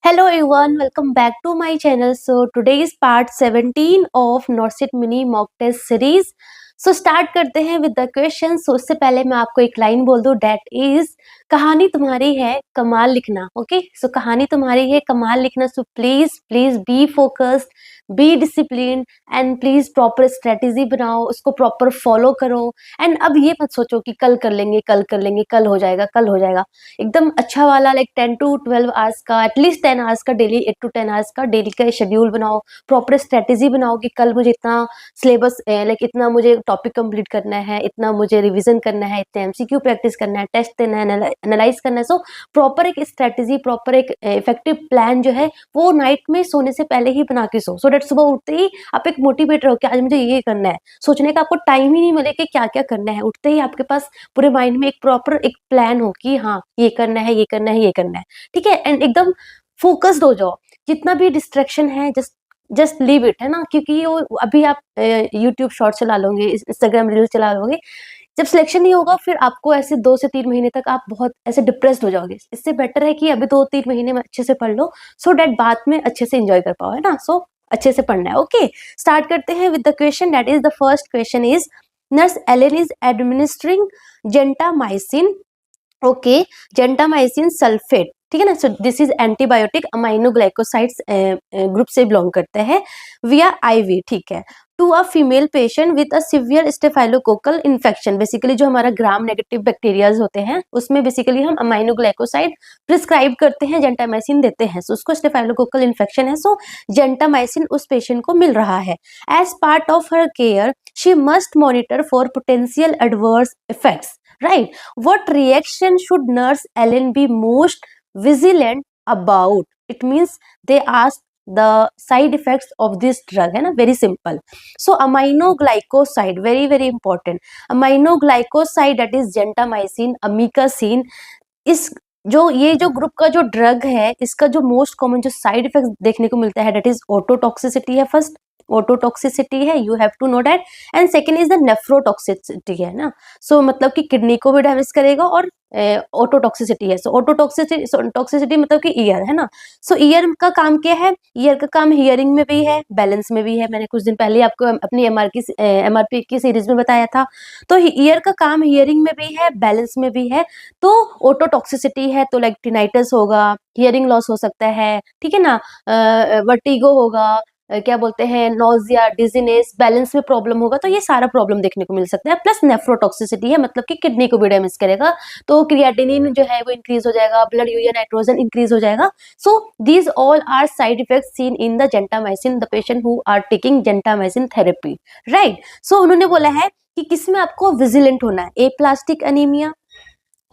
Hello everyone, welcome back to my channel. So today is part 17 of Norset Mini Mock Test Series. So start करते हैं with the question. So उससे पहले मैं आपको एक line बोल दूं, that is कहानी तुम्हारी है कमाल लिखना. ओके, सो कहानी तुम्हारी है कमाल लिखना. So please be focused, be discipline and please proper strategy बनाओ, उसको प्रॉपर फॉलो करो. एंड अब ये मत सोचो कि कल कर लेंगे, कल हो जाएगा. एकदम अच्छा वाला लाइक 10 to 12 आवर्स का, एटलीस्ट 10 आवर्स का डेली, 8 to 10 आवर्स का डेली का शेड्यूल बनाओ. प्रॉपर स्ट्रेटेजी बनाओ कि कल मुझे इतना सिलेबस लाइक इतना मुझे टॉपिक कंप्लीट करना है, इतना मुझे रिवीजन करना है, इतने एमसीक्यू प्रैक्टिस करना है, टेस्ट देना है, एनालाइज करना है. सो प्रॉपर एक स्ट्रेटेजी, प्रॉपर एक इफेक्टिव प्लान जो है वो नाइट में सोने से पहले ही बना के सो दैट सुबह उठते ही आप एक मोटिवेट रहो कि आज मुझे ये करना है. सोचने का आपको टाइम ही नहीं मिले कि क्या क्या करना है. उठते ही आपके पास पूरे माइंड में एक प्रॉपर एक प्लान हो कि हाँ ये करना है, ये करना है, ये करना है. ठीक है, एंड एकदम फोकस्ड हो जाओ. जितना भी डिस्ट्रैक्शन है जस्ट लीव इट, है ना. क्योंकि वो अभी आप यूट्यूब शॉर्ट चला लोगे, इंस्टाग्राम रील चला लोगे, जब सिलेक्शन नहीं होगा फिर आपको ऐसे 2 से 3 महीने तक आप बहुत ऐसे डिप्रेस्ड हो जाओगे. इससे बेटर है कि अभी 2-3 महीने में अच्छे से पढ़ लो सो दैट बाद में अच्छे से एंजॉय कर पाओ, है ना. सो अच्छे से पढ़ना है. ओके, स्टार्ट करते हैं with the question. That is the first question is, nurse Ellen is administering gentamicin. Okay, gentamicin sulphate, ठीक है ना. So this is antibiotic aminoglycosides group से बिलोंग करते हैं विया आईवी. ठीक है, to a female patient with a severe staphylococcal infection. Basically जो हमारा ग्राम नेगेटिव बैक्टीरियाज होते हैं उसमें बेसिकली हम अमाइनोग्लाइकोसाइड प्रिस्क्राइब करते हैं, जेंटामाइसिन देते हैं. सो उसको स्टेफाइलोकोकल इन्फेक्शन है, सो जेंटामाइसिन उस पेशेंट को मिल रहा है. As part of her care she must monitor for potential adverse effects. Right, what reaction should nurse Ellen be most vigilant about? It means they ask the side effects of this drug, है ना. very simple. So aminoglycoside, very important. Aminoglycoside, that is gentamicin, amikacin. इस ये जो group का जो drug है इसका जो मोस्ट कॉमन जो साइड इफेक्ट देखने को मिलता है दैट इज ऑटोटॉक्सिसिटी है. फर्स्ट ऑटोटॉक्सिसिटी है, you have to know that. And second is the nephrotoxicity, है ना. सो मतलब कि किडनी को भी डैमेज करेगा और ऑटोटॉक्सिसिटी है. सो ऑटोटॉक्सिसिटी मतलब कि ईयर, है ना. सो ईयर का काम क्या है? ईयर का काम हियरिंग में भी है, बैलेंस में भी है. मैंने कुछ दिन पहले आपको अपनी एमआरपी की सीरीज में बताया था. तो ईयर का काम हियरिंग में भी है, बैलेंस में भी है. तो ऑटोटॉक्सिसिटी है तो लाइक टिनाइटस होगा, हियरिंग लॉस हो सकता है, ठीक है ना, वर्टिगो होगा, क्या बोलते हैं, नोजिया, डिजीनेस, बैलेंस में प्रॉब्लम होगा. तो ये सारा प्रॉब्लम देखने को मिल सकता है. प्लस नेफ्रोटॉक्सिसिटी है मतलब कि किडनी को भी डैमेज करेगा. तो क्रिएटिनिन जो है वो इंक्रीज हो जाएगा, ब्लड यूरिया नाइट्रोजन इंक्रीज हो जाएगा. So these all are side effects seen in the gentamicin, the patient who are taking gentamicin therapy. Right, so उन्होंने बोला है कि किसमें आपको विजिलेंट होना है. Aplastic anaemia,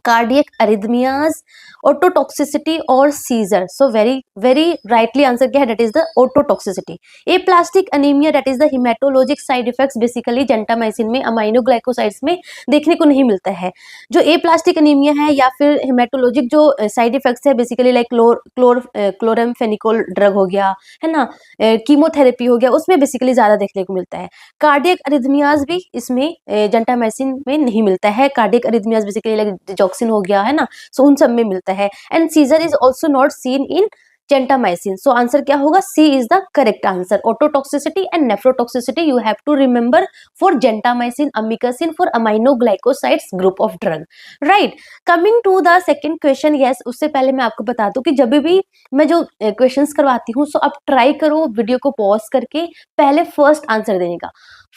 cardiac arrhythmias, ototoxicity और seizure. So very rightly answer क्या है? That is the ototoxicity. Aplastic anaemia that is the haematologic side effects basically gentamicin में, अमाइनोग्लाइकोसाइड्स में देखने को नहीं मिलता है. जो एप्लास्टिक अनीमिया है या फिर हिमेटोलॉजिक जो साइड इफेक्ट्स है बेसिकली लाइक क्लोरमफेनिकोल ड्रग हो गया, है ना, कीमोथेरेपी हो गया, उसमें बेसिकली ज्यादा देखने को मिलता है. कार्डियक अरिथमियाज भी इसमें जेंटामाइसिन में नहीं मिलता है. कार्डियक अरिथमियाज बेसिकली लाइक हो गया, है ना. सो उन सब में मिलता है. And seizure is also not seen in gentamicin. So answer क्या होगा? C is the correct answer. Ototoxicity and nephrotoxicity you have to remember for gentamicin, amikacin, for aminoglycosides group of drug. Right, coming to the second question. Yes, उससे पहले मैं आपको बता दूं कि जब भी मैं जो क्वेश्चंस करवाती हूँ सो आप ट्राई करो वीडियो को पॉज करके पहले फर्स्ट आंसर देने का.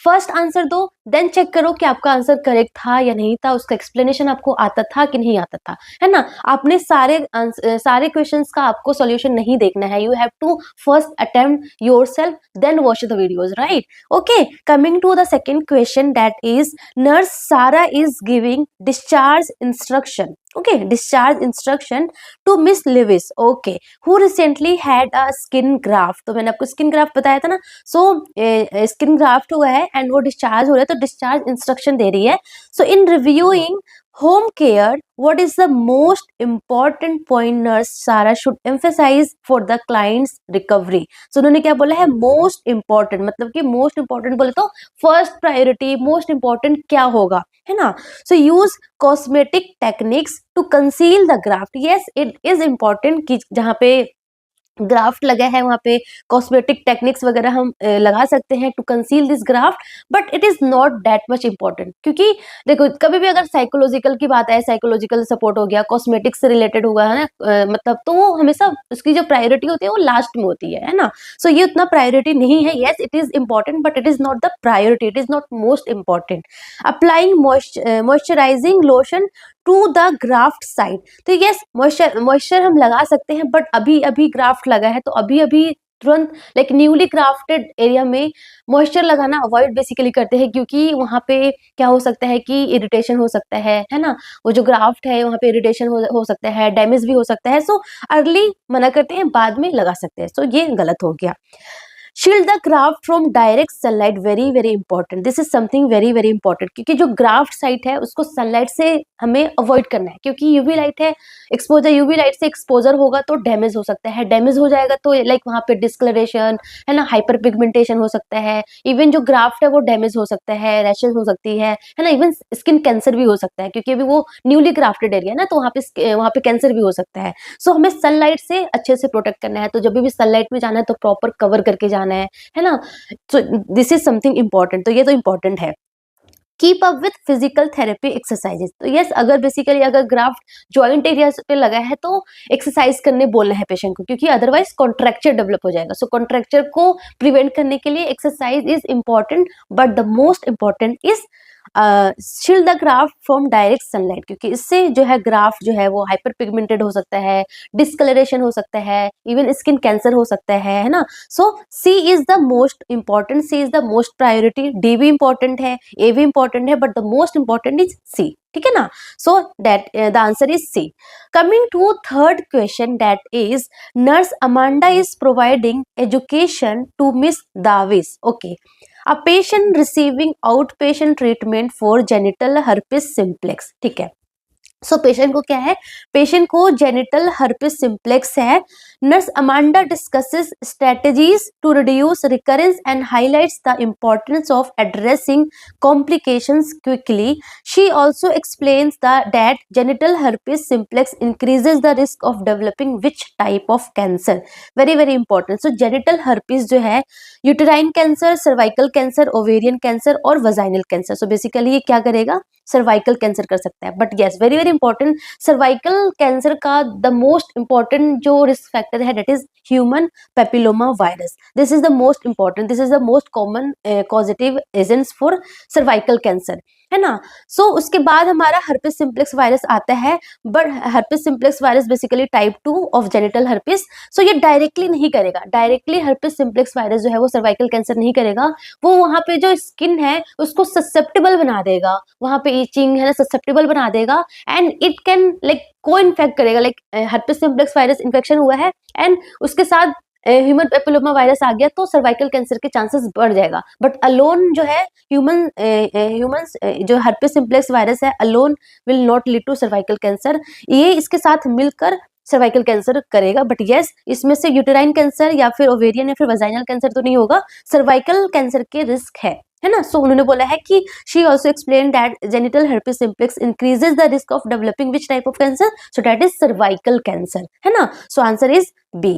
फर्स्ट आंसर दो, देन चेक करो कि आपका आंसर करेक्ट था या नहीं था, उसका एक्सप्लेनेशन आपको आता था कि नहीं आता था, है ना. आपने सारे क्वेश्चंस का आपको सॉल्यूशन नहीं देखना है. You have to first attempt yourself, then watch the videos. Right, okay, coming to the second question. That is, nurse Sara is giving discharge instruction. Okay, discharge instruction to Miss Lewis, okay, who recently had a skin graft. तो मैंने आपको skin graft बताया था ना. So skin graft हुआ है and वो discharge हो रहा है तो discharge instruction दे रही है. So in reviewing home care, what is the most important point nurse Sarah should emphasize for the client's recovery? So उन्होंने क्या बोला है? most important, मतलब कि most important बोले तो first priority, most important क्या होगा, है ना. So use cosmetic techniques to conceal the graft. Yes, it is important कि जहाँ पे ग्राफ्ट लगा है वहाँ पे, कॉस्मेटिक टेक्निक्स वगैरह हम लगा सकते हैं to conceal this graft, but it is not that much important. क्योंकि देखो कभी भी अगर साइकोलॉजिकल की बात आए, साइकोलॉजिकल सपोर्ट हो गया, कॉस्मेटिक्स से रिलेटेड हुआ है ना, मतलब तो वो हमेशा उसकी जो प्रायोरिटी होती है वो लास्ट में होती है ना। सो ये उतना प्रायोरिटी नहीं है। Yes it is important but it is not the priority, it is not most important. Applying moisturising lotion to the graft side, तो यस मॉइस्चर हम लगा सकते हैं, बट अभी अभी ग्राफ्ट लगा है तो अभी अभी तुरंत लाइक न्यूली ग्राफ्टेड एरिया में मॉइस्चर लगाना अवॉइड बेसिकली करते हैं, क्योंकि वहाँ पे क्या हो सकता है कि इरिटेशन हो सकता है ना। वो जो ग्राफ्ट है वहाँ पे इरिटेशन हो सकता है, डैमेज भी हो सकता है। सो अर्ली मना करते हैं, बाद में लगा सकते हैं। सो ये गलत हो गया। Shield the graft from direct sunlight, very very important, this is something very very important, क्योंकि जो ग्राफ्ट साइट है उसको सनलाइट से हमें अवॉइड करना है, क्योंकि यूवी लाइट है, एक्सपोजर यूवी लाइट से एक्सपोजर होगा तो डैमेज हो सकता है, डैमेज हो जाएगा तो लाइक वहाँ पे डिस्कलरेशन है ना, हाइपर पिगमेंटेशन हो सकता है, इवन जो ग्राफ्ट है वो डैमेज हो सकता है, रैशेज हो सकती है ना, इवन स्किन कैंसर भी हो सकता है, क्योंकि अभी वो न्यूली ग्राफ्टेड एरिया है ना, तो वहाँ पे कैंसर भी हो सकता है। सो हमें सनलाइट से अच्छे से प्रोटेक्ट करना है, तो जब भी सनलाइट में जाना है तो प्रॉपर कवर करके जाना है ना। So this is something important, तो ये तो इम्पोर्टेंट है। Keep up with physical therapy exercises, तो यस अगर बेसिकली अगर ग्राफ्ट जॉइंट एरिया पे लगा है तो एक्सरसाइज करने बोलना है पेशेंट को, क्योंकि अदरवाइज कॉन्ट्रैक्चर डेवलप हो जाएगा। सो कॉन्ट्रैक्चर को प्रिवेंट करने के लिए exercise is important, but the most important is shield the graft from direct sunlight, क्योंकि इससे जो है ग्राफ्ट जो है वो हाइपर पिगमेंटेड हो सकता है, डिस्कलरेशन हो सकता है, इवन स्किन कैंसर हो सकता है ना। So C is the most important, C is the most priority, D भी इंपॉर्टेंट है, ए भी इंपॉर्टेंट है, but the most important is C, ठीक है ना। So that the answer is C. Coming to third question, that is nurse Amanda is providing education to Miss Davis, okay, a patient receiving outpatient treatment for genital herpes simplex, ठीक है। So patient को क्या है, patient को genital herpes simplex है। Nurse Amanda discusses strategies to reduce recurrence and highlights the importance of addressing complications quickly. She also explains that genital herpes simplex increases the risk of developing which type of cancer, very very important. So genital herpes जो है uterine cancer, cervical cancer, ovarian cancer और vaginal cancer. So basically ये क्या करेगा, cervical cancer कर सकता है। But yes very very important, cervical cancer का द मोस्ट इंपॉर्टेंट जो रिस्क फैक्टर है that is human papilloma virus, this is the most important, this is the most common causative agents for cervical cancer, है ना। सो उसके बाद हमारा herpes simplex virus आता है, but herpes simplex virus basically type 2 of genital herpes. So ये directly नहीं करेगा, डायरेक्टली हर्पिस सिंप्लेक्स वायरस जो है वो सर्वाइकल कैंसर नहीं करेगा, वो वहाँ पे जो स्किन है उसको ससेप्टेबल बना देगा, वहाँ पे ईचिंग है ना, ससेप्टेबल बना देगा, एंड इट कैन लाइक को इन्फेक्ट करेगा, like herpes simplex virus infection हुआ है एंड उसके साथ ह्यूमन पेपिलोमा वायरस आ गया तो सर्वाइकल कैंसर के चांसेस बढ़ जाएगा। बट अलोन जो है ह्यूमन जो हर्पिस सिंप्लेक्स वायरस है alone will not lead to cervical cancer, ये इसके साथ मिलकर सर्वाइकल कैंसर करेगा। बट यस इसमें से यूटेराइन कैंसर या फिर ओवेरियन या फिर वजाइनल कैंसर तो नहीं होगा, सर्वाइकल कैंसर के रिस्क है ना। सो उन्होंने बोला है कि she also explain that genital herpes simplex increases the risk of developing which type of cancer, so that is cervical cancer, है ना। सो आंसर इज बी,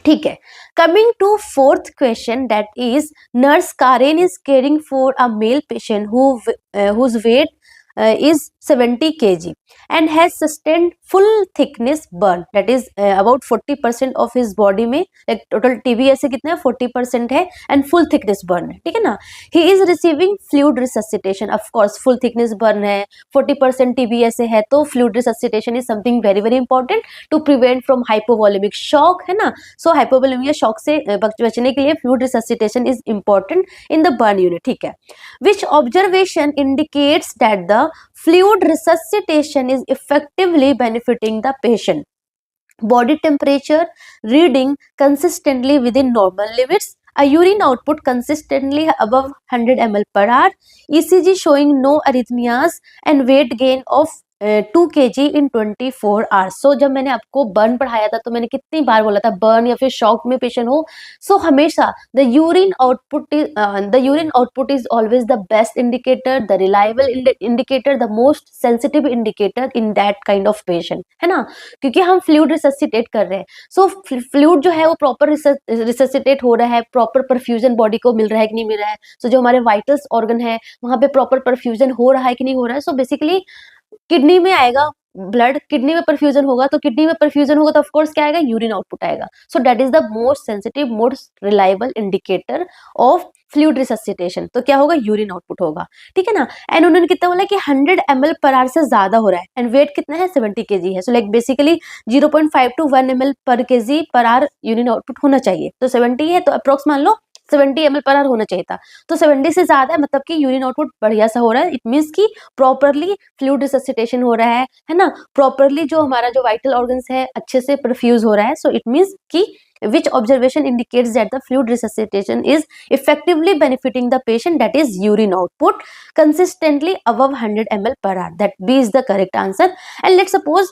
ठीक है। Coming to fourth question, that is nurse Karen is caring for a male patient whose weight is 70 kg and has sustained full thickness burn, that is about 40% of his body में like total TB ऐसे कितना है 40% है and full thickness burn है, ठीक है ना। he is receiving fluid resuscitation, of course full thickness burn है, 40% TB ऐसे है तो fluid resuscitation is something very very important to prevent from hypovolemic shock, है ना। so hypovolemic shock से बचने के लिए fluid resuscitation is important in the burn unit, ठीक है। which observation indicates that the fluid resuscitation is effectively benefiting the patient? Body temperature reading consistently within normal limits, a urine output consistently above 100 ml per hour, ECG showing no arrhythmias, and weight gain of 2 kg in 24 hours. So जब मैंने आपको burn पढ़ाया था तो मैंने कितनी बार बोला था बर्न या फिर शॉक में पेशेंट हो, सो हमेशा the urine output is always the best indicator, the reliable indicator, the most sensitive indicator in that kind of patient, है ना, क्योंकि हम फ्लूइड रिससिटेट कर रहे हैं। सो फ्लूइड जो है वो प्रॉपर रिससिटेट हो रहा है, प्रॉपर परफ्यूजन बॉडी को मिल रहा है कि नहीं मिल रहा है, सो जो हमारे वाइटल्स ऑर्गन है वहां पे प्रॉपर परफ्यूजन हो रहा है कि नहीं हो रहा है। सो बेसिकली किडनी में आएगा ब्लड, किडनी में परफ्यूजन होगा, तो किडनी में परफ्यूजन होगा तो ऑफ कोर्स क्या आएगा, यूरिन आउटपुट आएगा। सो that is the most sensitive, most reliable indicator of fluid resuscitation. तो क्या होगा, यूरिन आउटपुट होगा, ठीक है ना। एंड उन्होंने कितना बोला कि 100 ml पर आवर से ज्यादा हो रहा है, एंड वेट कितना है, 70 kg है। So like basically 0.5 to 1 ml पर kg per hour urine output होना चाहिए। तो 70 है तो अप्रोक्स मान लो 70 ml पर आवर होना चाहिए था। तो 70 से ज्यादा है मतलब कि यूरिन आउटपुट बढ़िया सा हो रहा है। इट मीन्स कि प्रॉपरली फ्लूइड रिससिटेशन हो रहा है ना, प्रॉपरली जो हमारा जो वाइटल ऑर्गन्स है अच्छे से परफ्यूज हो रहा है। सो इट मीन्स कि which observation indicates that the fluid resuscitation is effectively benefiting the patient, that is urine output consistently above 100 ml per hour. That B is the correct answer. And let's suppose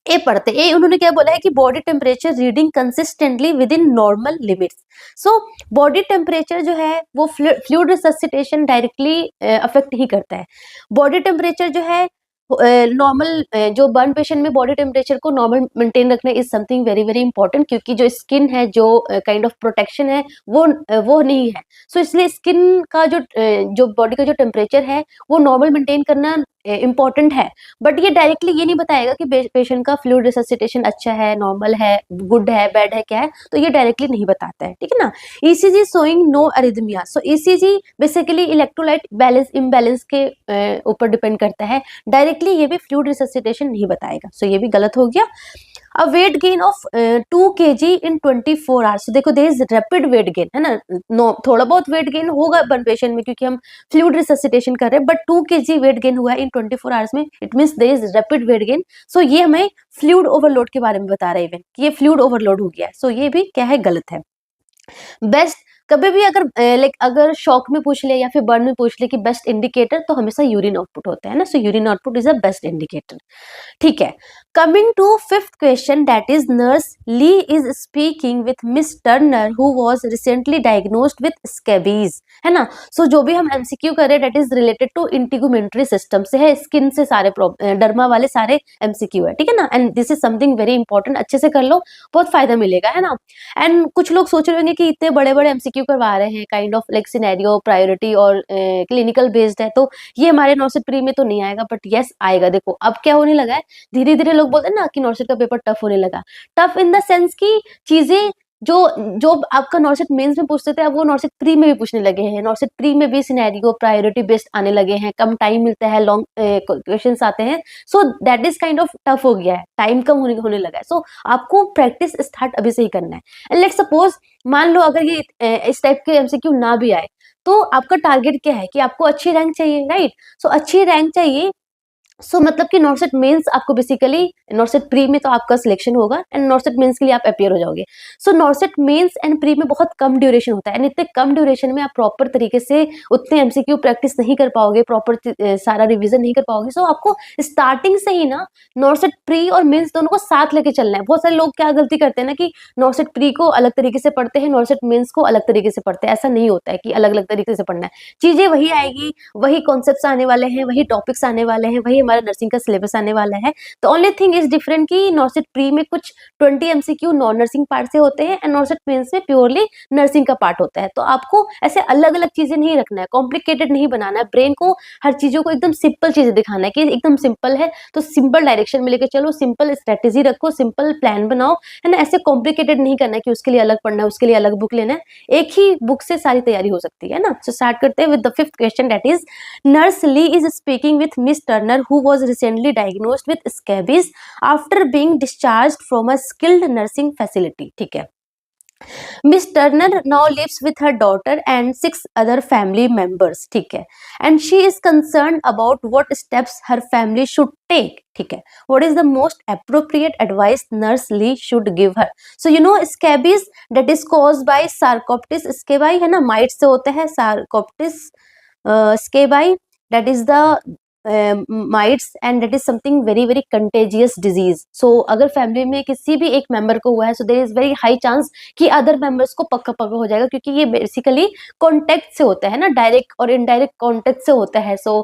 ए पढ़ते ए, उन्होंने क्या बोला है कि body temperature reading consistently with in normal limits. So body temperature जो है वो fluid resuscitation directly affect ही करता है। बॉडी टेम्परेचर जो है नॉर्मल, जो बर्न पेशेंट में बॉडी टेम्परेचर को नॉर्मल मेंटेन रखना is something very very important, क्योंकि जो स्किन है, जो काइंड ऑफ प्रोटेक्शन है वो नहीं है। सो इसलिए स्किन का जो बॉडी का जो टेम्परेचर है वो नॉर्मल मेंटेन करना इम्पॉर्टेंट है। बट ये डायरेक्टली ये नहीं बताएगा कि पेशेंट का फ्लूइड रिससिटेशन अच्छा है, नॉर्मल है, गुड है, बैड है, क्या है, तो ये डायरेक्टली नहीं बताता है, ठीक है ना। ECG showing no arrhythmia. So ECG basically electrolyte balance imbalance के ऊपर डिपेंड करता है, डायरेक्टली ये भी फ्लूइड रिससिटेशन नहीं बताएगा। सो ये भी गलत हो गया। A weight gain of 2 kg in 24 hours. देखो there is rapid weight gain, है ना, थोड़ा बहुत वेट गेन होगा बर्न पेशेंट में क्योंकि हम फ्लूइड रिससिटेशन कर रहे हैं, बट 2 kg वेट गेन हुआ है इन 24 आवर्स में, it means there is rapid weight gain. So ये हमें फ्लूइड ओवरलोड के बारे में बता रहे हैं इवन कि ये फ्लूइड ओवरलोड हो गया है। सो ये भी क्या है, गलत है। बेस्ट, कभी भी अगर अगर शॉक में पूछ ले या फिर बर्न में पूछ ले कि बेस्ट इंडिकेटर, तो हमेशा यूरिन आउटपुट होता है ना। So urine output is a best indicator, ठीक है। Coming to fifth question, that is nurse Lee is speaking with Miss Turner who was recently diagnosed with scabies, है ना। सो जो भी हम एमसीक्यू कर रहे हैं that is related to integumentary system से है, स्किन से सारे डर्मा वाले सारे एमसीक्यू है, ठीक है ना। And this is something very important, अच्छे से कर लो, बहुत फायदा मिलेगा, है ना। एंड कुछ लोग सोच रहे होंगे कि इतने बड़े बड़े एमसीक्यू करवा रहे हैं, kind of like scenario, priority और क्लिनिकल बेस्ड है, तो ये हमारे नॉर्सिट प्री में तो नहीं आएगा, बट यस आएगा। देखो अब क्या होने लगा है, धीरे धीरे लोग बोलते हैं ना कि नॉर्सिट का पेपर टफ होने लगा। टफ इन द सेंस की चीजें जो जो आपका नॉर्सिट मेंस में पूछते थे अब वो नॉर्सिट प्री में भी पूछने लगे हैं। नॉर्सिट प्री में भी सिनेरियो प्रायोरिटी बेस्ड आने लगे हैं, कम टाइम मिलता है, लॉन्ग क्वेश्चंस आते हैं। सो that is kind of tough हो गया है, टाइम कम होने लगा है। सो आपको प्रैक्टिस स्टार्ट अभी से ही करना है। एंड लेट्स सपोज मान लो अगर ये इस टाइप के एमसीक्यू ना भी आए, तो आपका टारगेट क्या है कि आपको अच्छी रैंक चाहिए, राइट। सो अच्छी रैंक चाहिए, सो मतलब कि नॉर्सिट मेंस आपको बेसिकली, नॉर्सिट प्री में तो आपका सिलेक्शन होगा एंड नॉर्सिट मेंस के लिए आप अपियर हो जाओगे। सो नॉर्सिट मेंस एंड प्री में बहुत कम ड्यूरेशन होता है, एंड इतने कम ड्यूरेशन में आप प्रॉपर तरीके से उतने एमसीक्यू प्रैक्टिस नहीं कर पाओगे, प्रॉपर सारा रिवीजन नहीं कर पाओगे। सो आपको स्टार्टिंग से ही ना नॉर्सिट प्री और मेंस दोनों को साथ लेके चलना है। बहुत सारे लोग क्या गलती करते हैं ना कि नॉर्सिट प्री को अलग तरीके से पढ़ते हैं, नॉर्सिट मेंस को अलग तरीके से पढ़ते हैं। ऐसा नहीं होता है कि अलग अलग तरीके से पढ़ना है, चीजें वही आएगी, वही कॉन्सेप्ट आने वाले हैं, वही टॉपिक्स आने वाले हैं, वही हमारा नर्सिंग का सिलेबस आने वाला है। तो ओनली थिंग इज डिफरेंट कि नॉर्सिट प्री में कुछ 20 एमसीक्यू नॉन नर्सिंग पार्ट से होते हैं एंड नॉर्सिट मेंस में प्योरली नर्सिंग का पार्ट होता है। तो आपको ऐसे अलग अलग चीजें नहीं रखना है, कॉम्प्लिकेटेड नहीं बनाना है, ब्रेन को हर चीजों को एकदम सिंपल चीजें दिखाना है कि एकदम सिंपल है तो सिंपल डायरेक्शन में लेके चलो, सिंपल स्ट्रेटेजी रखो, सिंपल प्लान बनाओ, है ना। ऐसे कॉम्प्लिकेटेड नहीं करना है कि उसके लिए अलग पढ़ना है, उसके लिए अलग बुक लेना है। एक ही बुक से सारी तैयारी हो सकती है ना। सो स्टार्ट करते हैं with the fifth question, that is nurse Lee is speaking with Miss Turner who was recently diagnosed with scabies after being discharged from a skilled nursing facility, ठीक है। Miss Turner now lives with her daughter and 6 other family members, ठीक है, and she is concerned about what steps her family should take, ठीक है। What is the most appropriate advice nurse Lee should give her? So you know scabies that is caused by Sarcoptes scabi, है ना, mites से होता है Sarcoptes scabi, that is the mites and that is something very very contagious disease. So अगर family में किसी भी एक मेंबर को हुआ है, so there is very high chance कि अदर मेंबर्स को पक्का पक्का हो जाएगा, क्योंकि ये बेसिकली कॉन्टेक्ट से होता है ना, डायरेक्ट और इनडायरेक्ट कॉन्टेक्ट से होता है. सो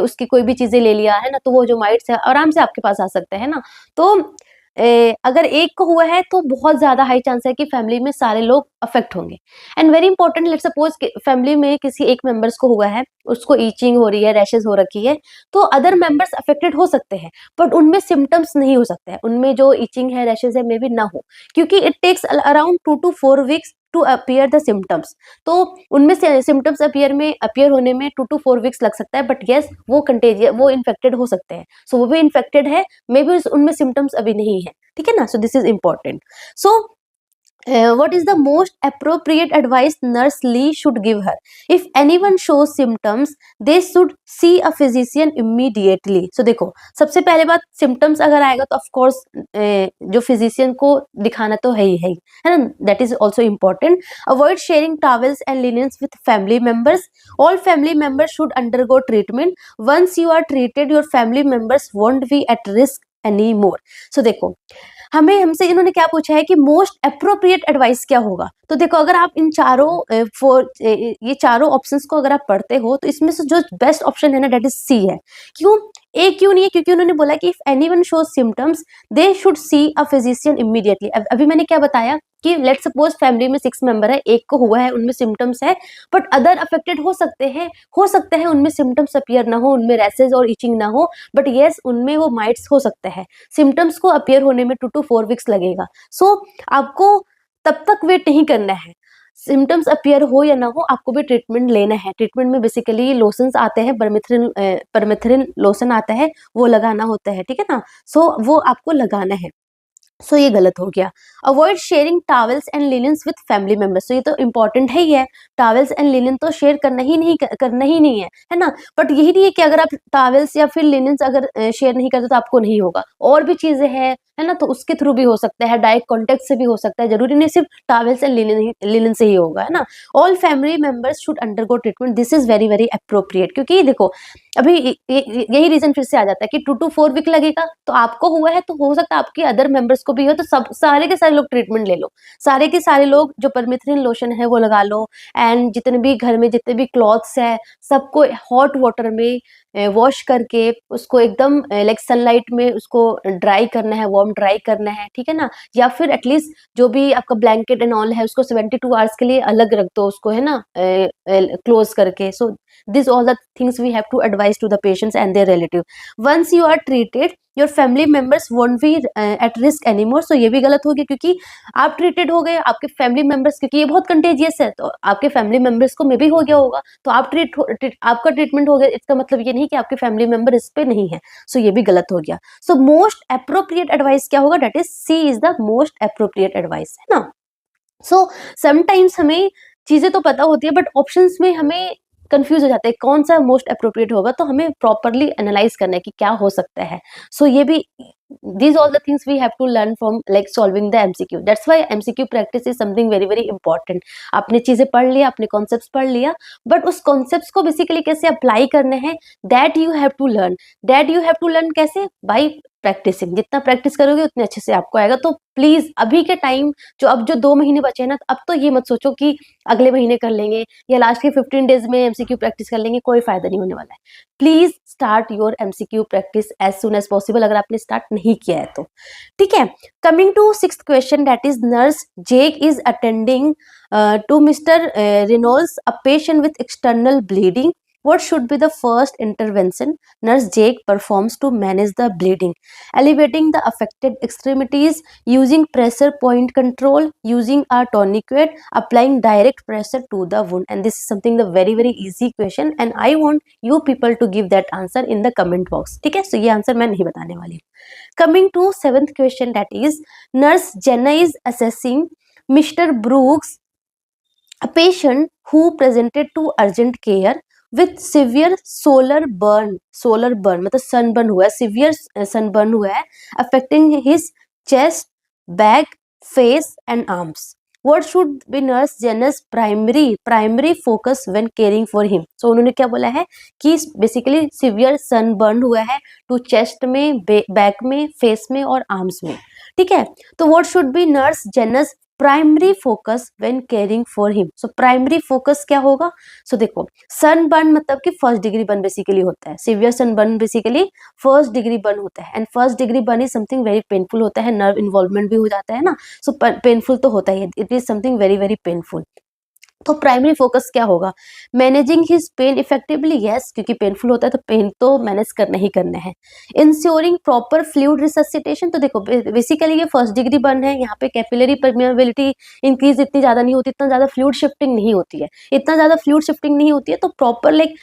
उसकी कोई भी चीजें ले लिया है ना, तो वो जो माइट्स है आराम से आपके पास आ सकते हैं ना. तो अगर एक को हुआ है तो बहुत ज्यादा हाई चांस है कि फैमिली में सारे लोग अफेक्ट होंगे. And very important, let suppose family में किसी एक मेंबर्स को हुआ है, उसको ईचिंग हो रही है, रैशेस हो रखी है, तो अदर मेंबर्स अफेक्टेड हो सकते हैं, बट उनमें सिम्टम्स नहीं हो सकते हैं. उनमें जो ईचिंग है, रैशेस है, मे बी ना हो, क्योंकि it takes around 2 to 4 weeks to appear the symptoms. तो उनमें से सिम्टम्स अपीयर होने में 2 to 4 weeks लग सकता है, बट यस वो कंटेजियस, वो इन्फेक्टेड हो सकते हैं. सो वो भी इन्फेक्टेड है, मे बी उनमें सिम्टम्स अभी नहीं है. ठीक है ना. So this is important. So what is the most appropriate advice nurse Lee should give her? If anyone shows symptoms, they should see a physician immediately. So देखो, सबसे पहले बात, symptoms अगर आएगा तो of course जो physician को दिखाना तो है ही, है ना. That is also important. Avoid sharing towels and linens with family members. All family members should undergo treatment. Once you are treated, your family members won't be at risk anymore. So देखो, हमसे इन्होंने क्या पूछा है कि most appropriate advice क्या होगा. तो देखो, अगर आप इन ये चारों ऑप्शंस को अगर आप पढ़ते हो, तो इसमें से जो बेस्ट ऑप्शन है ना, दैट इज सी है. क्यों नहीं है? क्योंकि उन्होंने बोला कि if anyone shows symptoms, they should see a physician immediately. अभी मैंने क्या बताया कि लेट सपोज फैमिली में 6 मेंबर है, एक को हुआ है, उनमें सिम्टम्स है, बट अदर अफेक्टेड हो सकते हैं उनमें सिम्टम्स अपीयर ना हो, उनमें रैसेज और इचिंग ना हो, बट येस उनमें वो माइट्स हो सकते हैं. सिम्टम्स को अपीयर होने में 2 to 4 weeks लगेगा. सो आपको तब तक वेट नहीं करना है. सिम्टम्स अपीयर हो या ना हो, आपको भी ट्रीटमेंट लेना है. ट्रीटमेंट में बेसिकली लोशंस आते हैं, परमेथ्रिन लोशन आता है, वो लगाना होता है. ठीक है ना. सो वो आपको लगाना है. सो ये गलत हो गया. Avoid sharing towels and linens with family members. तो ये तो इंपॉर्टेंट है ही है. टॉवल्स एंड लिनन तो शेयर करना ही नहीं है ना. बट यही नहीं है कि अगर आप टॉवल्स या फिर लिनन्स अगर शेयर नहीं करते तो आपको नहीं होगा. और भी चीजें हैं, है ना, तो उसके थ्रू भी हो सकता है, डायरेक्ट कॉन्टेक्ट से भी हो सकता है. जरूरी नहीं सिर्फ टॉवल्स एंड लिनन से ही होगा, है ना. All family members should undergo treatment. This is very very appropriate, क्योंकि देखो अभी यही रीजन फिर से आ जाता है कि 2 to 4 week लगेगा. तो आपको हुआ है तो हो सकता है आपके अदर मेंबर्स को भी हो, तो सब सारे के सारे लोग ट्रीटमेंट ले लो. सारे के सारे लोग जो परमेथ्रिन लोशन है वो लगा लो. एंड जितने भी घर में जितने भी क्लॉथ्स है, सबको हॉट वाटर में वॉश करके उसको एकदम लाइक सनलाइट में उसको ड्राई करना है, वार्म ड्राई करना है. ठीक है ना. या फिर एटलीस्ट जो भी आपका ब्लैंकेट एंड ऑल है, उसको 72 आवर्स के लिए अलग रख दो उसको, है ना, क्लोज करके. So this all the things we have to advice to the patients and their relative. Once you are treated, your family members won't be at risk anymore. So ये भी गलत हो गया, क्योंकि आप ट्रीटेड हो गए, आपके फैमिली मेंबर्स, क्योंकि ये बहुत कंटेजियस है, तो आपके फैमिली मेंबर्स को मे भी हो गया होगा, तो आपका ट्रीटमेंट हो गया, इसका मतलब ये नहीं कि आपके फैमिली मेंबर इस पे नहीं है. सो ये भी गलत हो गया. सो मोस्ट अप्रोप्रिएट एडवाइस क्या होगा? That is C is the most appropriate advice, है ना. सो समटाइम्स हमें चीजें तो पता होती है, बट ऑप्शंस में हमें कंफ्यूज हो जाता है कौन सा मोस्ट अप्रोप्रिएट होगा. तो हमें प्रॉपरली एनालाइज करना है कि क्या हो सकता है. सो ये भी, these all the things we have to learn from like solving the MCQ. That's why MCQ practice is something very very important. आपने चीजें पढ़ लिया, आपने कॉन्सेप्ट्स पढ़ लिया, बट उस कॉन्सेप्ट्स को बेसिकली कैसे अप्लाई करने हैं, that you have to learn. कैसे? By practising. जितना प्रैक्टिस करोगे उतने अच्छे से आपको आएगा. तो प्लीज अभी के टाइम जो 2 महीने बचे हैं ना, अब तो ये मत सोचो कि अगले महीने कर लेंगे या लास्ट के 15 डेज में MCQ प्रैक्टिस कर लेंगे. कोई फायदा नहीं होने वाला है. Please start your MCQ practice as soon as possible, अगर आपने स्टार्ट नहीं किया है तो. ठीक है. Coming to 6th question, that is nurse Jake is attending to Mister Reynolds a patient with external bleeding. What should be the first intervention Nurse Jake performs to manage the bleeding? Elevating the affected extremities, using pressure point control, using a tourniquet, applying direct pressure to the wound. And this is something the very very easy question, and I want you people to give that answer in the comment box. ठीक है. So ये answer मैं नहीं बताने वाली. Coming to 7th question, that is Nurse Jenna is assessing Mr. Brooks, a patient who presented to urgent care with severe solar burn मतलब sunburn हुआ है, severe sunburn हुआ है, affecting his chest, back, face and arms. What should be nurse Jenner's primary focus when caring for him? So उन्होंने क्या बोला है कि बेसिकली सिवियर सनबर्न हुआ है टू चेस्ट में, बैक में, फेस में और आर्म्स में, ठीक है। तो what should be nurse Jane's primary focus when caring for him? So primary focus क्या होगा? सो देखो, सनबर्न मतलब कि फर्स्ट डिग्री बर्न बेसिकली होता है, severe sunburn basically first degree burn होता है, and first degree burn is something very painful होता है, नर्व इन्वॉल्वमेंट भी हो जाता है ना, सो पेनफुल तो होता ही है, it is something very very painful. तो प्राइमरी फोकस क्या होगा? Managing his pain effectively, yes, क्योंकि पेनफुल होता है तो पेन तो मैनेज करना ही करना है। इंश्योरिंग प्रॉपर फ्लूइड रिससिटेशन, तो देखो बेसिकली ये फर्स्ट डिग्री बर्न है, यहाँ पे कैपिलरी परमेबिलिटी इंक्रीज इतनी ज्यादा नहीं होती, इतना ज्यादा फ्लूइड शिफ्टिंग नहीं होती है, इतना ज्यादा फ्लूइड शिफ्टिंग नहीं होती है, तो proper like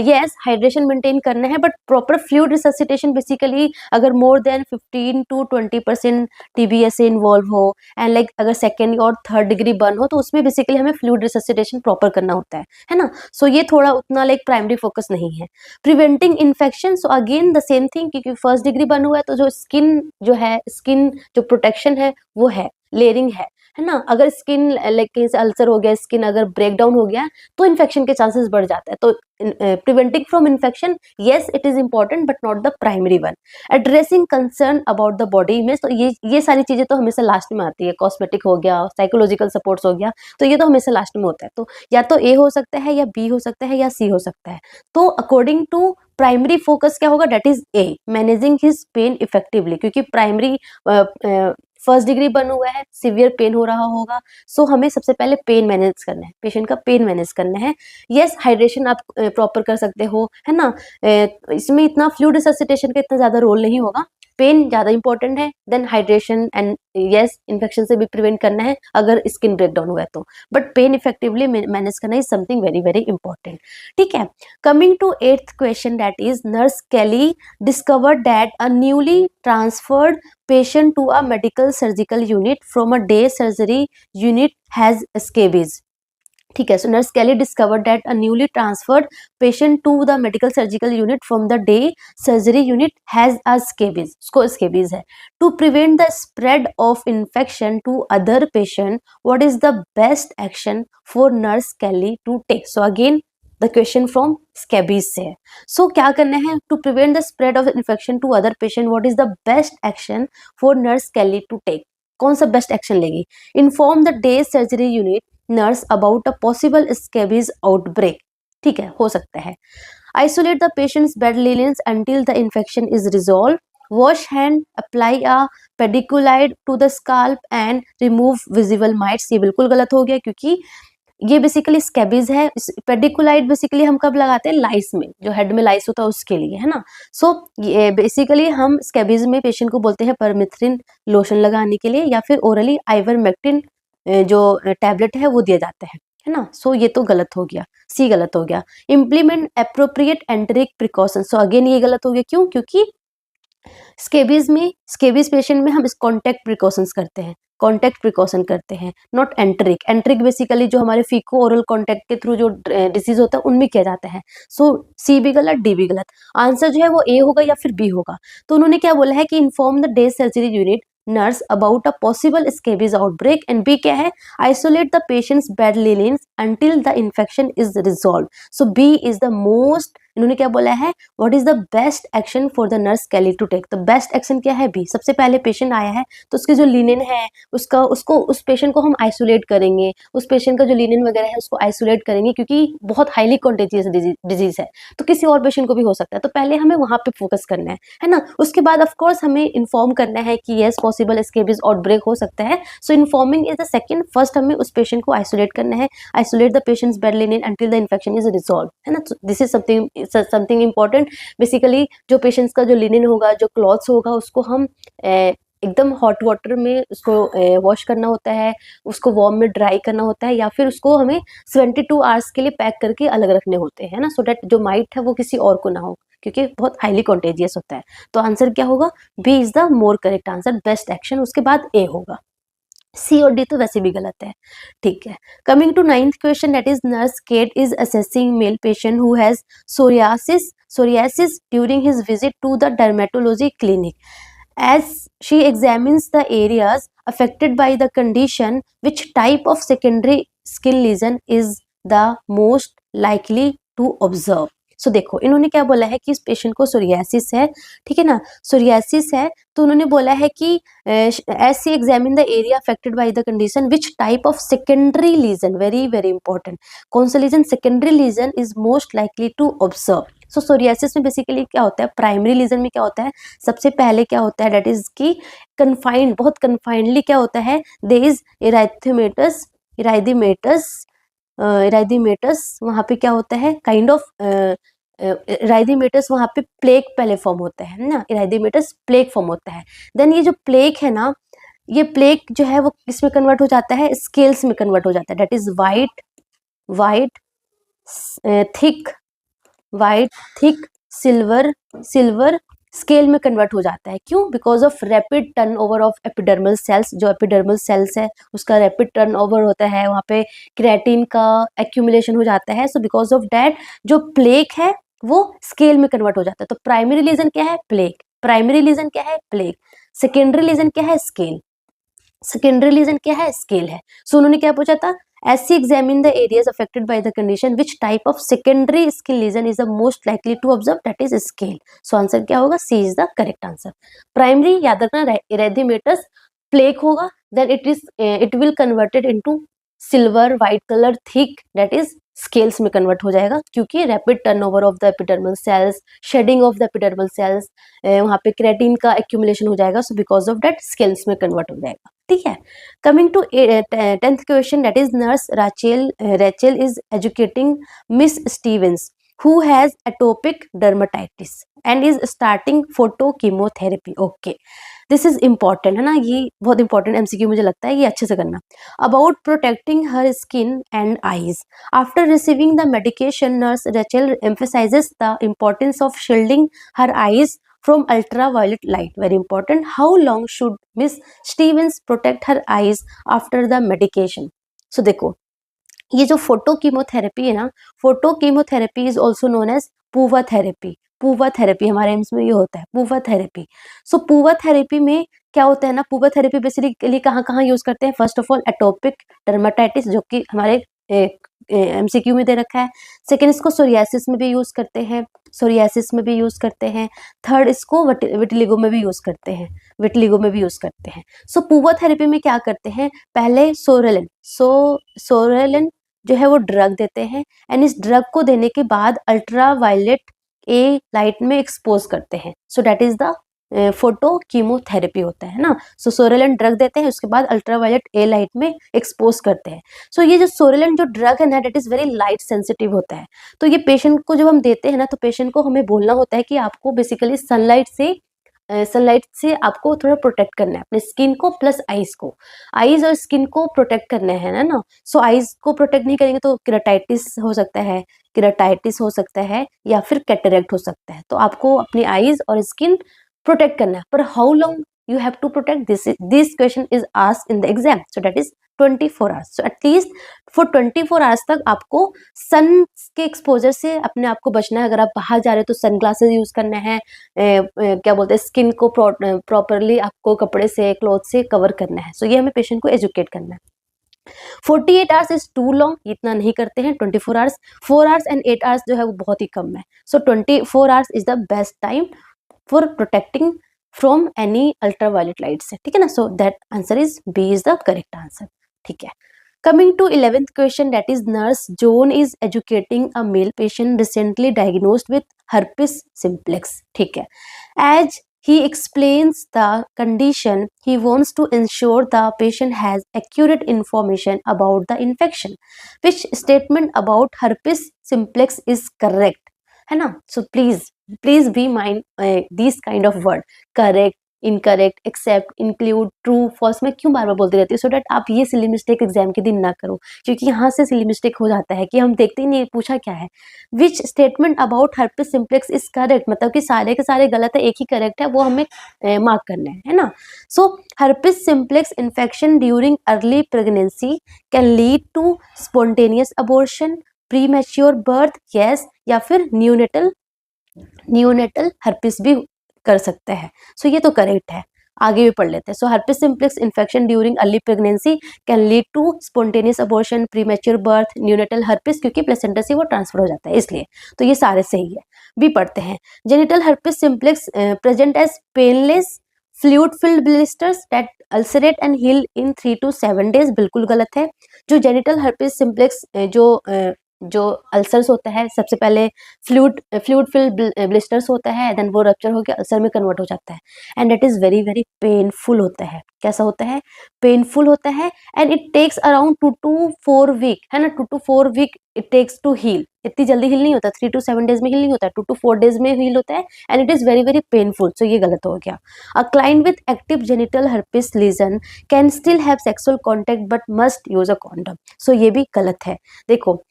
yes hydration maintain करना है, but proper fluid resuscitation basically अगर मोर देन 15 to 20% टीबीएस से इन्वॉल्व हो, एंड लाइक अगर सेकेंड और थर्ड डिग्री बर्न हो, तो उसमें बेसिकली हमें फ्लूइड रिससिटेशन प्रॉपर करना होता है ना। सो ये थोड़ा उतना लाइक प्राइमरी फोकस नहीं है। Preventing infection, so again the same thing, क्योंकि फर्स्ट डिग्री बर्न हुआ है तो जो स्किन जो प्रोटेक्शन है वो है, लेयरिंग है ना। अगर स्किन लाइक कहीं से अल्सर हो गया, स्किन अगर ब्रेक डाउन हो गया तो इन्फेक्शन के चांसेस बढ़ जाता है। तो preventing from infection, yes it is important but not the primary one. Addressing concern about the body image, तो ये सारी चीजें तो हमेशा लास्ट में आती है, कॉस्मेटिक हो गया, साइकोलॉजिकल सपोर्ट्स हो गया, तो ये तो हमेशा लास्ट में होता है। तो या तो ए हो सकता है, या बी हो सकता है, या सी हो सकता है। तो अकॉर्डिंग टू प्राइमरी फोकस क्या होगा? That is a, managing his pain effectively, क्योंकि प्राइमरी फर्स्ट डिग्री बर्न हुआ है, सिवियर पेन हो रहा होगा, सो हमें सबसे पहले पेन मैनेज करना है, पेशेंट का पेन मैनेज करना है। यस हाइड्रेशन आप प्रॉपर कर सकते हो, है ना, इसमें इतना फ्लूइड रिससिटेशन का इतना ज्यादा रोल नहीं होगा, पेन ज्यादा इंपॉर्टेंट है, then hydration, and yes infection से भी प्रिवेंट करना है अगर स्किन ब्रेकडाउन हुआ है तो, बट पेन इफेक्टिवली मैनेज करना is something very very important, ठीक है। Coming to 8th question, that is nurse Kelly discovered that a newly transferred patient to a medical surgical unit from a day surgery unit has scabies, ठीक है। So nurse Kelly discovered that a newly transferred patient to the medical surgical unit from the day surgery unit has a scabies, उसको scabies है। To prevent the spread of infection to other patient, what is the best action for nurse Kelly to take? So again the question from scabies से है। So क्या करना है? To prevent the spread of infection to other patient, what is the best action for nurse Kelly to take? कौन सा best action लेगी? Inform the day surgery unit nurse about a possible scabies outbreak, ठीक है, हो सकता है। Isolate the patient's bed linens until the infection is resolve, wash hand, apply a pediculicide to the scalp and remove visible mites. ये बिल्कुल गलत हो गया, क्योंकि ये बेसिकली स्केबीज है। पेडिकुलाइड बेसिकली हम कब लगाते हैं? लाइस में, जो हेड में लाइस होता है उसके लिए, है ना। सो ये बेसिकली हम स्केबीज में पेशेंट को बोलते हैं परमिथ्रिन लोशन लगाने के लिए, या फिर ओरली आइवरमेक्टिन जो टैबलेट है वो दिया जाता है ना। सो ये तो गलत हो गया, सी गलत हो गया। Implement appropriate enteric precaution, so again ये गलत हो गया, क्यों? क्योंकि स्केबीज पेशेंट में हम इस कॉन्टैक्ट प्रिकॉशंस करते हैं, कॉन्टैक्ट प्रिकॉशन करते हैं, नॉट एंटरिक। एंटरिक बेसिकली जो हमारे फीको ओरल कॉन्टैक्ट के थ्रू जो डिसीज होता है उनमें किया जाता है। सो सी भी गलत, डी भी गलत, आंसर जो है वो ए होगा या फिर बी होगा। तो उन्होंने क्या बोला है कि inform the day surgery unit nurse about a possible scabies outbreak, and B क्या है? Isolate the patient's bed linens until the infection is resolve. So B is the most, इन्होंने क्या बोला है? What is the best action for the nurse Kelly to take? तो best action क्या है? B. सबसे पहले पेशेंट आया है तो उसके जो लिनेन है उस पेशेंट को हम आइसोलेट करेंगे, उस पेशेंट का जो लिनेन वगैरह है उसको आइसोलेट करेंगे, क्योंकि बहुत हाईली कॉन्टेजियस डिजीज है, तो किसी और पेशेंट को भी हो सकता है, तो पहले हमें वहां पे फोकस करना है ना। उसके बाद ऑफकोर्स हमें इन्फॉर्म करना है कि येस पॉसिबल स्केबीज आउटब्रेक हो सकता है। So informing is the second, first हमें उस पेशेंट को आइसोलेट करना है, isolate the patient's bed linen until the infection is resolve, है ना। This is something important. Basically जो पेशेंट्स का जो लिनेन होगा, जो क्लॉथ्स होगा, उसको हम एकदम हॉट वाटर में उसको वॉश करना होता है, उसको वार्म में ड्राई करना होता है, या फिर उसको हमें 72 आवर्स के लिए पैक करके अलग रखने होते हैं ना, सो दैट जो माइट है वो किसी और को ना हो, क्योंकि बहुत हाईली कॉन्टेजियस होता है। तो आंसर क्या होगा? B is the more correct answer, best action. उसके बाद ए होगा, सी और डी तो वैसे भी गलत है, ठीक है। Coming to 9th question, that is nurse Kate is assessing male patient who has psoriasis during his visit to the dermatology clinic. As she examines the areas affected by the condition, which type of secondary skin lesion is the most likely to observe? सो देखो इन्होंने क्या बोला है कि इस patient को psoriasis है, ठीक है ना, सोरियासिस है, तो उन्होंने बोला है कि as she examine the area affected by the condition which type of secondary lesion, very very important, कौन सा lesion, secondary lesion is most likely to observe. So psoriasis में बेसिकली क्या होता है, प्राइमरी लीजन में क्या होता है, सबसे पहले क्या होता है, डेट इज की कन्फाइंड, बहुत कन्फाइंडली क्या होता है, देयर इज इराइथेमेटस, इराइथेमेटस वहाँ पे क्या होता है, काइंड ऑफ इराइथेमेटस वहाँ पे प्लेक पहले फॉर्म होता है ना, इराइथेमेटस प्लेक फॉर्म होता है। देन ये जो प्लेक है ना, ये प्लेक जो है वो किसमें कन्वर्ट हो जाता है, स्केल्स में कन्वर्ट हो जाता है, that is white thick silver scale में कन्वर्ट हो जाता है। क्यों? Because of rapid turnover of epidermal cells, जो एपिडर्मल सेल्स है उसका रैपिड टर्नओवर होता है, वहाँ पे क्रिएटिन का एक्यूमुलेशन हो जाता है। सो बिकॉज ऑफ दैट जो प्लेक है वो स्केल में कन्वर्ट हो जाता है। तो प्राइमरी लीजन क्या है, प्लेक, प्राइमरी लीजन क्या है, प्लेक, सेकेंडरी लीजन क्या है, स्केल, सेकेंडरी लीजन क्या है, स्केल है। सो उन्होंने क्या पूछा था, as she examine the areas affected by the condition, which type of secondary skin lesion is the most likely to observe, that is scale. So answer क्या होगा, C is the correct answer. Primary याद रखना, erythematous plaque होगा, then it will converted into silver white color thick, that is scales में convert हो जाएगा, क्योंकि rapid turnover of the epidermal cells, shedding of the epidermal cells, वहाँ पे keratin का एक्यूमुलेशन हो जाएगा। So because of that scales में कन्वर्ट हो जाएगा, ठीक है। Coming to 10th question, that is nurse Rachel is educating Miss Stevens who has atopic dermatitis and is starting photochemotherapy. Okay, this is important है ना, ये बहुत important MCQ मुझे लगता है, ये अच्छे से करना। About protecting her skin and eyes after receiving the medication, nurse Rachel emphasizes the importance of shielding her eyes from ultraviolet light. Very important. How long should Miss Stevens protect her eyes after the medication? So देखो, ये जो photo chemotherapy है ना, photo chemotherapy is also known as PUVA therapy हमारे एम्स में ये होता है, पूवा थेरेपी। सो पूवा थेरेपी में क्या होता है ना, पूवा थेरेपी बेसिकली कहाँ कहाँ यूज करते हैं, first of all atopic dermatitis, जो कि हमारे MCQ में दे रखा है। सेकेंड, इसको सोरियासिस में भी यूज करते हैं, थर्ड, इसको विटिलिगो में भी यूज करते हैं, सो पूवा थेरेपी में क्या करते हैं, पहले सोरेलिन जो है वो ड्रग देते हैं, एंड इस ड्रग को देने के बाद अल्ट्रावायलेट ए लाइट में एक्सपोज करते हैं। सो that is the photo chemotherapy होता है ना। सो सोरेलिन ड्रग देते हैं, उसके बाद अल्ट्रावायलेट ए लाइट में एक्सपोज करते हैं। सो ये जो सोरेलिन जो ड्रग है ना, that is very light sensitive होता है। तो ये पेशेंट को जब हम देते हैं ना, तो पेशेंट को हमें बोलना होता है कि आपको बेसिकली सनलाइट से आपको थोड़ा प्रोटेक्ट करना है अपने स्किन को प्लस आईज और स्किन को प्रोटेक्ट करना है ना। सो आईज को प्रोटेक्ट नहीं करेंगे तो केराटाइटिस हो सकता है या फिर कैटरेक्ट हो सकता है। तो आपको अपनी आईज और स्किन प्रोटेक्ट करना है, पर how long you have to protect this question is asked in the exam, so that is 24 hours. So at least for 24 hours तक आपको सन के एक्सपोजर से अपने आप को बचना है। अगर आप बाहर जा रहे हो तो सन ग्लासेस यूज करना है, क्या बोलते हैं, स्किन को प्रॉपरली आपको कपड़े से, क्लॉथ से कवर करना है। सो ये हमें पेशेंट को एजुकेट करना है। 48 आवर्स इज टू लॉन्ग, इतना नहीं करते हैं। 24 आवर्स, 4 आवर्स एंड 8 आवर्स जो है वो बहुत ही कम है। So 24 hours is the best time for protecting from any ultraviolet light से, ठीक है ना। So that answer is B is the correct answer, ठीक है। Coming to 11th question, that is nurse Joan is educating a male patient recently diagnosed with herpes simplex, ठीक है। As he explains the condition, he wants to ensure the patient has accurate information about the infection. Which statement about herpes simplex is correct? है ना। So please be mind these kind of word, correct, incorrect, except, include, true, false में क्यों बार बार बोलती रहती है, so that आप ये silly mistake exam के दिन ना करो, क्योंकि यहाँ से सिली मिस्टेक हो जाता है कि हम देखते ही नहीं पूछा क्या है। Which statement about herpes simplex is correct, मतलब कि सारे के सारे गलत है, एक ही करेक्ट है, वो हमें मार्क करना है ना। So herpes simplex infection during early pregnancy can lead to spontaneous abortion, premature birth, yes, या फिर न्यूनेटल herpes भी कर सकते हैं। सो ये तो करेक्ट है। आगे भी पढ़ लेते हैं। So herpes simplex infection during early pregnancy can lead to spontaneous abortion, premature birth, neonatal herpes, क्योंकि प्लेसेंटा से वो ट्रांसफर हो जाता है इसलिए। तो ये सारे सही है। भी पढ़ते हैं। Genital herpes simplex present as painless fluid filled blisters that ulcerate and heal in 3 to 7 days, बिल्कुल गलत है। जो जेनिटल herpes simplex जो अल्सर्स होता है, सबसे पहले फ्लूइड फिल्ड ब्लिस्टर्स होता है, देन वो रप्चर होकर अल्सर में कन्वर्ट हो जाता है, and it is very very painful होता है। कैसा होता है? पेनफुल होता है, and it takes around 2 to 4 week, है ना, 2 to 4 week it takes to heal. इतनी जल्दी हील नहीं होता, 3 to 7 days में हील नहीं होता, 2 to 4 days में हील होता है, and it is very very painful. So ये गलत हो गया। A client with active genital herpes lesion can still have sexual contact but must use a condom. So ये भी गलत है। देखो,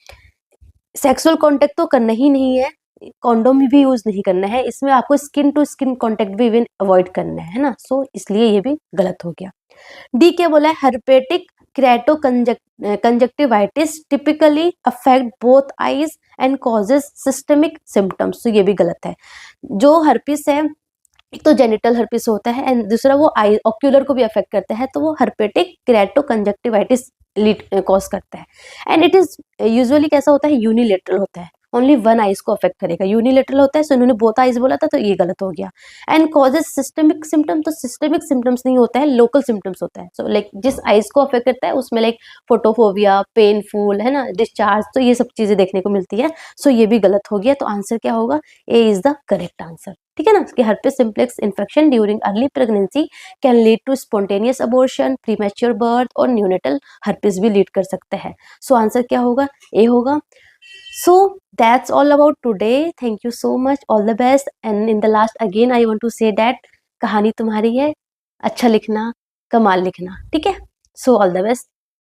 सेक्सुअल कांटेक्ट तो करना ही नहीं है, कॉन्डोम भी यूज नहीं करना है, इसमें आपको स्किन टू स्किन कांटेक्ट भी इवन अवॉइड करना है ना। सो इसलिए ये भी गलत हो गया। डी क्या बोला है? Herpetic keratoconjunctivitis typically affect both eyes and causes systemic symptoms. तो ये भी गलत है। जो हर्पिस है, एक तो जेनिटल herpes होता है, एंड दूसरा वो आई ऑक्यूलर को भी अफेक्ट करता है, तो वो हर्पेटिक क्रेटो कंजक्टिवाइटिस कॉज करता है। एंड इट इज यूजुअली कैसा होता है? यूनिलेटरल होता है, ओनली वन आइज को अफेक्ट करेगा। यूनिलेटरल होता है, सो इन्होंने बोथ आइज बोला था, तो ये गलत हो गया। एंड कॉजेज सिस्टमिक सिम्टम, तो सिस्टमिक सिम्टम्स नहीं होता है, लोकल सिम्टम्स होता है। सो लाइक जिस आइज को अफेक्ट करता है उसमें लाइक फोटोफोबिया, पेनफुल, है ना, डिस्चार्ज, तो ये सब चीजें देखने को मिलती है। सो ये भी गलत हो गया। तो आंसर क्या होगा? A is the correct answer. ठीक है ना, कि herpes simplex infection during early pregnancy can lead to spontaneous abortion, premature birth, और न्यूनेटल herpes भी लीड कर सकता है। सो आंसर क्या होगा? ए होगा। So that's all about today. Thank you so much. All the best. And in the last again I want to say that कहानी तुम्हारी है, अच्छा लिखना, कमाल लिखना। ठीक है? So all the best.